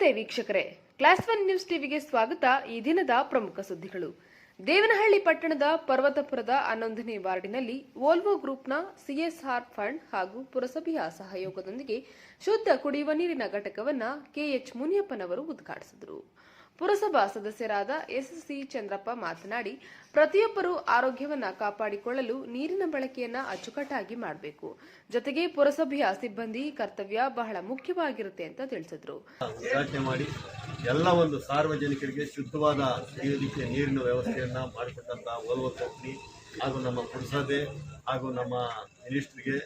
ನಮಸ್ತೆ ವೀಕ್ಷಕರೇ, class 1 news ಟಿವಿಗೆ ಸ್ವಾಗತ. ಈ ದಿನದ ಪ್ರಮುಖ ಸುದ್ದಿಗಳು. ದೇವನಹಳ್ಳಿ ಪಟ್ಟಣದ ಪರ್ವತಪುರದ 11ನೇ ವಾರ್ಡಿನಲ್ಲಿ ವೋಲ್ವೋ ಗ್ರೂಪ್ನ ಸಿಎಸ್ಆರ್ ಫಂಡ್ ಹಾಗೂ ಪುರಸಭೆಯ ಸಹಯೋಗದೊಂದಿಗೆ ಶುದ್ಧ ಕುಡಿಯುವ ನೀರಿನ ಘಟಕವನ್ನು ಕೆಎಚ್ ಮುನಿಯಪ್ಪನವರು ಉದ್ಘಾಟಿಸಿದರು. ಪುರಸಭಾ ಸದಸ್ಯರಾದ ಎಸ್ಸಿ ಚಂದ್ರಪ್ಪ ಮಾತನಾಡಿ, ಪ್ರತಿಯೊಬ್ಬರೂ ಆರೋಗ್ಯವನ್ನು ಕಾಪಾಡಿಕೊಳ್ಳಲು ನೀರಿನ ಬಳಕೆಯನ್ನು ಅಚ್ಚುಕಟ್ಟಾಗಿ ಮಾಡಬೇಕು. ಜೊತೆಗೆ ಪುರಸಭೆಯ ಸಿಬ್ಬಂದಿ ಕರ್ತವ್ಯ ಬಹಳ ಮುಖ್ಯವಾಗಿರುತ್ತೆ ಅಂತ ತಿಳಿಸಿದ್ರು. ಉದ್ಘಾಟನೆ ಮಾಡಿ ಎಲ್ಲ ಒಂದು ಸಾರ್ವಜನಿಕರಿಗೆ ಶುದ್ಧವಾದ ಕುಡಿಯೋದಕ್ಕೆ ನೀರಿನ ವ್ಯವಸ್ಥೆಯನ್ನ ಮಾಡಿಕೊಟ್ಟಂತಹ ವೋಲ್ವೋ ಕಂಪನಿ ಹಾಗೂ ನಮ್ಮ ಪುರಸಭೆ ಹಾಗೂ ನಮ್ಮ ಮಿನಿಸ್ಟ್ರಿಗೆ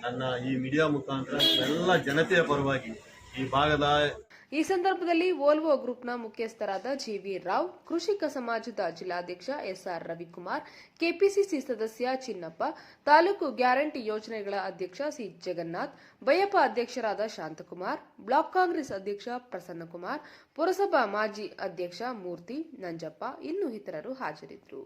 ನನ್ನ ಈ ಮೀಡಿಯಾ ಮುಖಾಂತರ ಎಲ್ಲ ಜನತೆಯ ಪರವಾಗಿ ಈ ಭಾಗದ ಈ ಸಂದರ್ಭದಲ್ಲಿ ವೋಲ್ವೋ ಗ್ರೂಪ್ನ ಮುಖ್ಯಸ್ಥರಾದ ಜಿವಿ ರಾವ್, ಕೃಷಿಕ ಸಮಾಜದ ಜಿಲ್ಲಾಧ್ಯಕ್ಷ ಎಸ್ಆರ್ ರವಿಕುಮಾರ್, ಕೆಪಿಸಿಸಿ ಸದಸ್ಯ ಚಿನ್ನಪ್ಪ, ತಾಲೂಕು ಗ್ಯಾರಂಟಿ ಯೋಜನೆಗಳ ಅಧ್ಯಕ್ಷ ಸಿ ಜಗನ್ನಾಥ್, ಬಯಪ ಅಧ್ಯಕ್ಷರಾದ ಶಾಂತಕುಮಾರ್, ಬ್ಲಾಕ್ ಕಾಂಗ್ರೆಸ್ ಅಧ್ಯಕ್ಷ ಪ್ರಸನ್ನಕುಮಾರ್, ಪುರಸಭಾ ಮಾಜಿ ಅಧ್ಯಕ್ಷ ಮೂರ್ತಿ, ನಂಜಪ್ಪ ಇನ್ನೂ ಇತರರು ಹಾಜರಿದ್ದರು.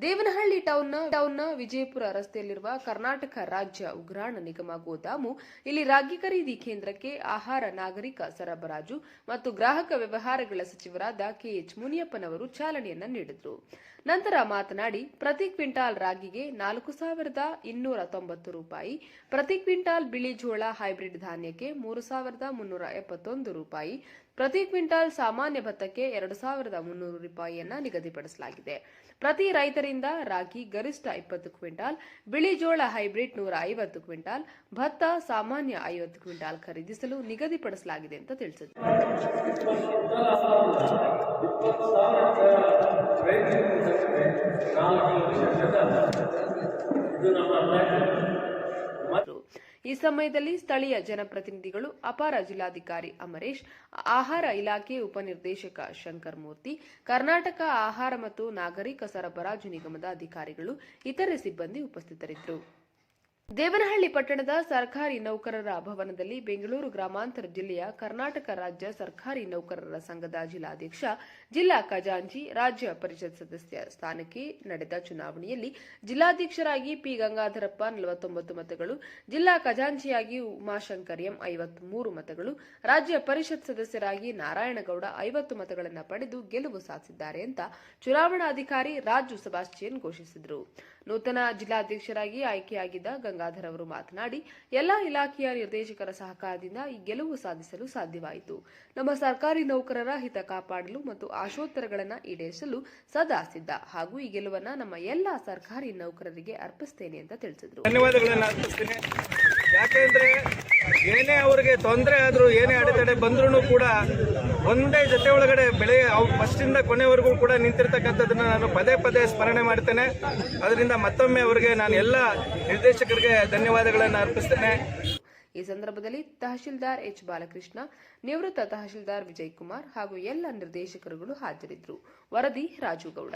ದೇವನಹಳ್ಳಿ ಟೌನ್ನ ವಿಜಯಪುರ ರಸ್ತೆಯಲ್ಲಿರುವ ಕರ್ನಾಟಕ ರಾಜ್ಯ ಉಗ್ರಾಣ ನಿಗಮ ಗೋದಾಮು ಇಲ್ಲಿ ರಾಗಿ ಖರೀದಿ ಕೇಂದ್ರಕ್ಕೆ ಆಹಾರ, ನಾಗರಿಕ ಸರಬರಾಜು ಮತ್ತು ಗ್ರಾಹಕ ವ್ಯವಹಾರಗಳ ಸಚಿವರಾದ ಕೆಎಚ್ ಮುನಿಯಪ್ಪನವರು ಚಾಲನೆಯನ್ನ ನೀಡಿದರು. ನಂತರ ಮಾತನಾಡಿ, ಪ್ರತಿ ಕ್ವಿಂಟಾಲ್ ರಾಗಿಗೆ 4,290 ರೂಪಾಯಿ, ಪ್ರತಿ ಕ್ವಿಂಟಾಲ್ ಬಿಳಿ ಜೋಳ ಹೈಬ್ರಿಡ್ ಧಾನ್ಯಕ್ಕೆ 3,371 ರೂಪಾಯಿ, ಪ್ರತಿ ಕ್ವಿಂಟಾಲ್ ಸಾಮಾನ್ಯ ಭತ್ತಕ್ಕೆ 2,300 ರೂಪಾಯಿಯನ್ನ ನಿಗದಿಪಡಿಸಲಾಗಿದೆ. ಪ್ರತಿ ರೈತರಿಂದ ರಾಗಿ ಗರಿಷ್ಠ 20 ಕ್ವಿಂಟಾಲ್, ಬಿಳಿ ಜೋಳ ಹೈಬ್ರಿಡ್ 150 ಕ್ವಿಂಟಾಲ್, ಭತ್ತ ಸಾಮಾನ್ಯ 50 ಕ್ವಿಂಟಾಲ್ ಖರೀದಿಸಲು ನಿಗದಿಪಡಿಸಲಾಗಿದೆ ಅಂತ ತಿಳಿಸಿದರು. ಈ ಸಮಯದಲ್ಲಿ ಸ್ಥಳೀಯ ಜನಪ್ರತಿನಿಧಿಗಳು, ಅಪರ ಜಿಲ್ಲಾಧಿಕಾರಿ ಅಮರೇಶ್, ಆಹಾರ ಇಲಾಖೆ ಉಪನಿರ್ದೇಶಕ ಶಂಕರ್ ಮೂರ್ತಿ, ಕರ್ನಾಟಕ ಆಹಾರ ಮತ್ತು ನಾಗರಿಕ ಸರಬರಾಜು ನಿಗಮದ ಅಧಿಕಾರಿಗಳು, ಇತರೆ ಸಿಬ್ಬಂದಿ ಉಪಸ್ಥಿತರಿದ್ದರು. ದೇವನಹಳ್ಳಿ ಪಟ್ಟಣದ ಸರ್ಕಾರಿ ನೌಕರರ ಭವನದಲ್ಲಿ ಬೆಂಗಳೂರು ಗ್ರಾಮಾಂತರ ಜಿಲ್ಲೆಯ ಕರ್ನಾಟಕ ರಾಜ್ಯ ಸರ್ಕಾರಿ ನೌಕರರ ಸಂಘದ ಜಿಲ್ಲಾಧ್ಯಕ್ಷ, ಜಿಲ್ಲಾ ಖಜಾಂಚಿ, ರಾಜ್ಯ ಪರಿಷತ್ ಸದಸ್ಯ ಸ್ಥಾನಕ್ಕೆ ನಡೆದ ಚುನಾವಣೆಯಲ್ಲಿ ಜಿಲ್ಲಾಧ್ಯಕ್ಷರಾಗಿ ಪಿ ಗಂಗಾಧರಪ್ಪ 49 ಮತಗಳು, ಜಿಲ್ಲಾ ಖಜಾಂಚಿಯಾಗಿ ಉಮಾಶಂಕರ್ ಎಂ 53 ಮತಗಳು, ರಾಜ್ಯ ಪರಿಷತ್ ಸದಸ್ಯರಾಗಿ ನಾರಾಯಣಗೌಡ 50 ಮತಗಳನ್ನು ಪಡೆದು ಗೆಲುವು ಸಾಧಿಸಿದ್ದಾರೆ ಅಂತ ಚುನಾವಣಾಧಿಕಾರಿ ರಾಜು ಸೆಬಾಸ್ಟಿಯನ್ ಘೋಷಿಸಿದರು. ನೂತನ ಜಿಲ್ಲಾಧ್ಯಕ್ಷರಾಗಿ ಆಯ್ಕೆಯಾಗಿದ್ದ ಗಂಗಾಧರ್ ಅವರು ಮಾತನಾಡಿ, ಎಲ್ಲಾ ಇಲಾಖೆಯ ನಿರ್ದೇಶಕರ ಸಹಕಾರದಿಂದ ಈ ಗೆಲುವು ಸಾಧಿಸಲು ಸಾಧ್ಯವಾಯಿತು. ನಮ್ಮ ಸರ್ಕಾರಿ ನೌಕರರ ಹಿತ ಕಾಪಾಡಲು ಮತ್ತು ಆಶೋತ್ತರಗಳನ್ನು ಈಡೇರಿಸಲು ಸದಾ ಸಿದ್ಧ ಹಾಗೂ ಈ ಗೆಲುವನ್ನು ನಮ್ಮ ಎಲ್ಲಾ ಸರ್ಕಾರಿ ನೌಕರರಿಗೆ ಅರ್ಪಿಸುತ್ತೇನೆ ಅಂತ ತಿಳಿಸಿದರು. ಧನ್ಯವಾದಗಳನ್ನು ಅರ್ಪಿಸ್ತೇನೆ. ಯಾಕೆಂದ್ರೆ ಏನೇ ಅವರಿಗೆ ತೊಂದರೆ ಆದರೂ, ಏನೇ ಅಡೆತಡೆ ಬಂದ್ರೂ ಕೂಡ ಒಂದೇ ಜೊತೆ ಒಳಗಡೆ ಫಸ್ಟಿಂದ ಕೊನೆವರೆಗೂ ಕೂಡ ನಿಂತಿರ್ತಕ್ಕಂಥದ್ದನ್ನ ನಾನು ಪದೇ ಪದೇ ಸ್ಮರಣೆ ಮಾಡ್ತೇನೆ. ಅದರಿಂದ ಮತ್ತೊಮ್ಮೆ ಅವರಿಗೆ ನಾನು ಎಲ್ಲ ನಿರ್ದೇಶಕರಿಗೆ ಧನ್ಯವಾದಗಳನ್ನು ಅರ್ಪಿಸ್ತೇನೆ. ಈ ಸಂದರ್ಭದಲ್ಲಿ ತಹಶೀಲ್ದಾರ್ ಎಚ್ ಬಾಲಕೃಷ್ಣ, ನಿವೃತ್ತ ತಹಶೀಲ್ದಾರ್ ವಿಜಯಕುಮಾರ್ ಹಾಗೂ ಎಲ್ಲ ನಿರ್ದೇಶಕರುಗಳು ಹಾಜರಿದ್ದರು. ವರದಿ ರಾಜುಗೌಡ.